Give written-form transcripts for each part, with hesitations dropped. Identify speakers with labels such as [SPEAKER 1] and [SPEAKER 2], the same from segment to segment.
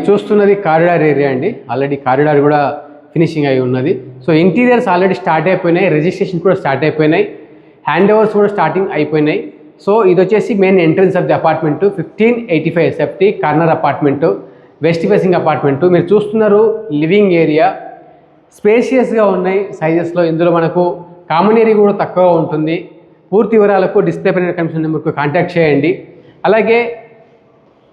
[SPEAKER 1] చూస్తున్నది corridor area అండి. Already corridor కూడా ఫినిషింగ్ అయి ఉన్నది. సో ఇంటీరియర్స్ ఆల్రెడీ స్టార్ట్ అయిపోయినాయి, రిజిస్ట్రేషన్ కూడా స్టార్ట్ అయిపోయినాయి, హ్యాండ్ ఓవర్స్ కూడా స్టార్టింగ్ అయిపోయినాయి. సో ఇది వచ్చేసి main entrance of the apartment, 1585 SFT corner apartment, west facing apartment. మీరు చూస్తున్నారు లివింగ్ ఏరియా స్పేషియస్గా ఉన్నాయి సైజెస్లో. ఇందులో మనకు కామన్ ఏరియా కూడా తక్కువ ఉంటుంది. పూర్తి వివరాలకు డిస్ప్లే పైన కమిషన్ నెంబర్కు కాంటాక్ట్ చేయండి. అలాగే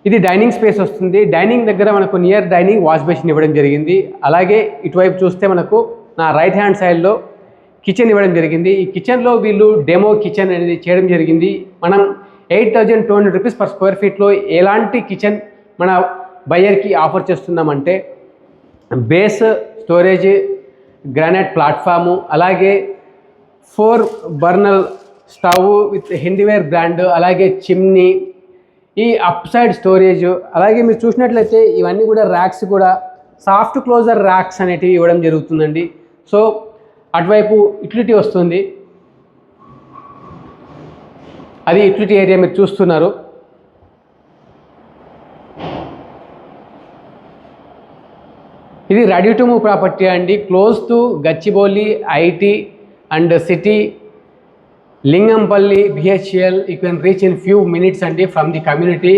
[SPEAKER 1] ఇది డైనింగ్ స్పేస్ వస్తుంది. డైనింగ్ దగ్గర మనకు నియర్ డైనింగ్ వాష్ బేసిన్ ఇవ్వడం జరిగింది. అలాగే ఇటువైపు చూస్తే మనకు నా రైట్ హ్యాండ్ సైడ్లో కిచెన్ ఇవ్వడం జరిగింది. ఈ కిచెన్లో వీళ్ళు డెమో కిచెన్ అనేది చేయడం జరిగింది. మనం 8,200 రూపీస్ పర్ స్క్వేర్ ఫీట్లో ఎలాంటి కిచెన్ మన బయ్యర్కి ఆఫర్ చేస్తున్నామంటే బేస్, స్టోరేజ్, గ్రానైట్ ప్లాట్ఫాము, అలాగే 4 బర్నర్ స్టవ్ విత్ హిందీవేర్ బ్రాండ్, అలాగే చిమ్నీ, ఈ అప్ సైడ్ స్టోరేజ్. అలాగే మీరు చూసినట్లయితే ఇవన్నీ కూడా ర్యాక్స్ కూడా సాఫ్ట్ క్లోజర్ ర్యాక్స్ అనేటివి ఇవ్వడం జరుగుతుందండి. సో అటువైపు యూటిలిటీ వస్తుంది, అది యూటిలిటీ ఏరియా మీరు చూస్తున్నారు. ఇది రెడీ టు మూవ్ ప్రాపర్టీ అండి, close to Gachibowli, IT and city, Lingampally, BHEL. You can reach in few minutes అండి from the community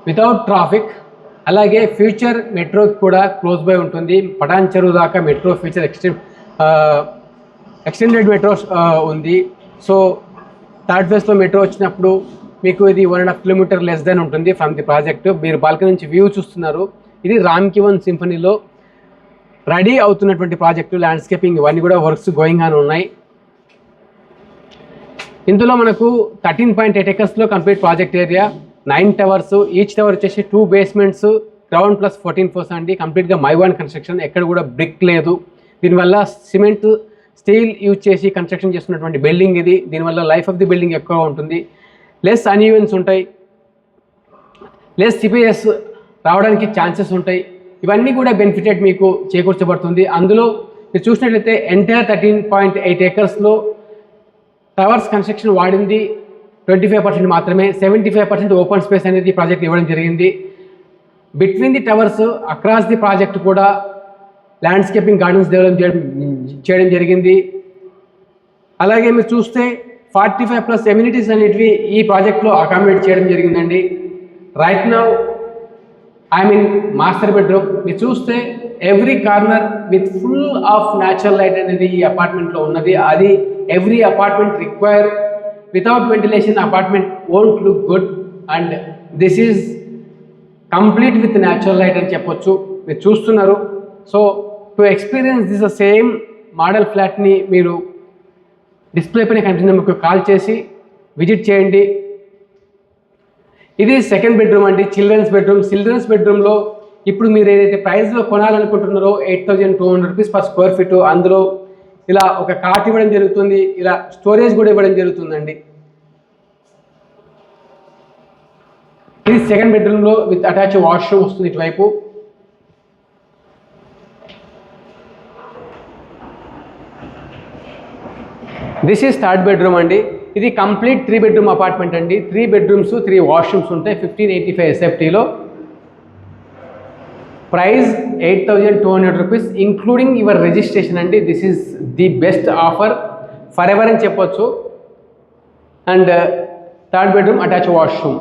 [SPEAKER 1] without traffic. అలాగే ఫ్యూచర్ మెట్రో కూడా క్లోజ్ బై ఉంటుంది. పటాన్ చెరువు దాకా మెట్రో ఫ్యూచర్ ఎక్స్టెండెడ్ మెట్రో ఉంది. సో థర్డ్ ఫేజ్లో metro వచ్చినప్పుడు మీకు ఇది 1.5 కిలోమీటర్ లెస్ దెన్ ఉంటుంది ఫ్రమ్ ది ప్రాజెక్ట్. మీరు బాల్కనీ నుంచి వ్యూ చూస్తున్నారు. ఇది రామ్కి1 సింఫనీలో రెడీ అవుతున్నటువంటి ప్రాజెక్టు. ల్యాండ్స్కేపింగ్ ఇవన్నీ కూడా వర్క్స్ గోయింగ్ ఆన్ ఉన్నాయి. ఇందులో మనకు 13.8 acres complete project area, 9 towers, each tower వచ్చేసి 2 basements, గ్రౌండ్ ప్లస్ 14 floors అండి. కంప్లీట్గా మైవాన్ కన్స్ట్రక్షన్, ఎక్కడ కూడా బ్రిక్ లేదు. దీనివల్ల సిమెంట్, స్టీల్ యూజ్ చేసి కన్స్ట్రక్షన్ చేస్తున్నటువంటి బిల్డింగ్ ఇది. దీనివల్ల లైఫ్ ఆఫ్ ది బిల్డింగ్ ఎక్కువ ఉంటుంది, లెస్ అన్ఈవెన్స్ ఉంటాయి, లెస్ సిపిఎస్ రావడానికి ఛాన్సెస్ ఉంటాయి. ఇవన్నీ కూడా బెనిఫిటెడ్ మీకు చేకూర్చబడుతుంది. అందులో మీరు చూసినట్లయితే ఎంటైర్ 13.8 acres టవర్స్ కన్స్ట్రక్షన్ వాడింది 25% మాత్రమే. 75% ఓపెన్ స్పేస్ అనేది ప్రాజెక్ట్ ఇవ్వడం జరిగింది. Between the towers across the project కూడా ల్యాండ్స్కేపింగ్ గార్డెన్స్ డెవలప్ చేయడం జరిగింది. అలాగే మీరు చూస్తే 45+ ఎమ్యూనిటీస్ అనేటివి ఈ ప్రాజెక్ట్లో అకామిడేట్ చేయడం జరిగిందండి. Right now I mean master bedroom. మీరు చూస్తే every corner with full of natural light అనేది ఈ అపార్ట్మెంట్లో ఉన్నది. అది every apartment require. Without ventilation apartment won't look good and this is complete with natural light అని చెప్పొచ్చు. మీరు చూస్తున్నారు. So to experience this same model ఫ్లాట్ని మీరు డిస్ప్లే పైన కనిపించిన నెంబర్కి కాల్ చేసి విజిట్ చేయండి. ఇది సెకండ్ బెడ్రూమ్ అండి, చిల్డ్రన్స్ బెడ్రూమ్. చిల్డ్రన్స్ బెడ్రూమ్లో ఇప్పుడు మీరు ఏదైతే ప్రైస్లో కొనాలనుకుంటున్నారో 8,200 రూపీస్ పర్ స్క్వేర్ ఫీట్, అందులో ఇలా ఒక కాట్ ఇవ్వడం జరుగుతుంది, ఇలా స్టోరేజ్ కూడా ఇవ్వడం జరుగుతుందండి. ఇది సెకండ్ బెడ్రూమ్లో విత్ అటాచ్ వాష్రూమ్ వస్తుంది ఇటువైపు. దిస్ ఈజ్ థర్డ్ బెడ్రూమ్ అండి. ఇది కంప్లీట్ 3 bedroom అపార్ట్మెంట్ అండి. 3 bedrooms, 3 washrooms ఉంటాయి. 1585 SFTలో price 8,200 rupees including your registration అండి. This is the best offer for ever అని చెప్పొచ్చు. And third bedroom attach washroom.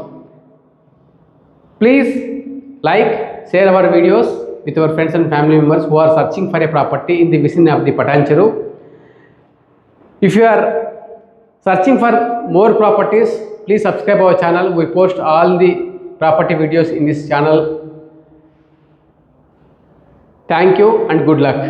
[SPEAKER 1] Please like, share our videos with your friends and family members who are searching for a property in the vicinity of the Patan Cheru. If you are searching for more properties, please subscribe our channel. We post all the property videos in this channel. Thank you and good luck.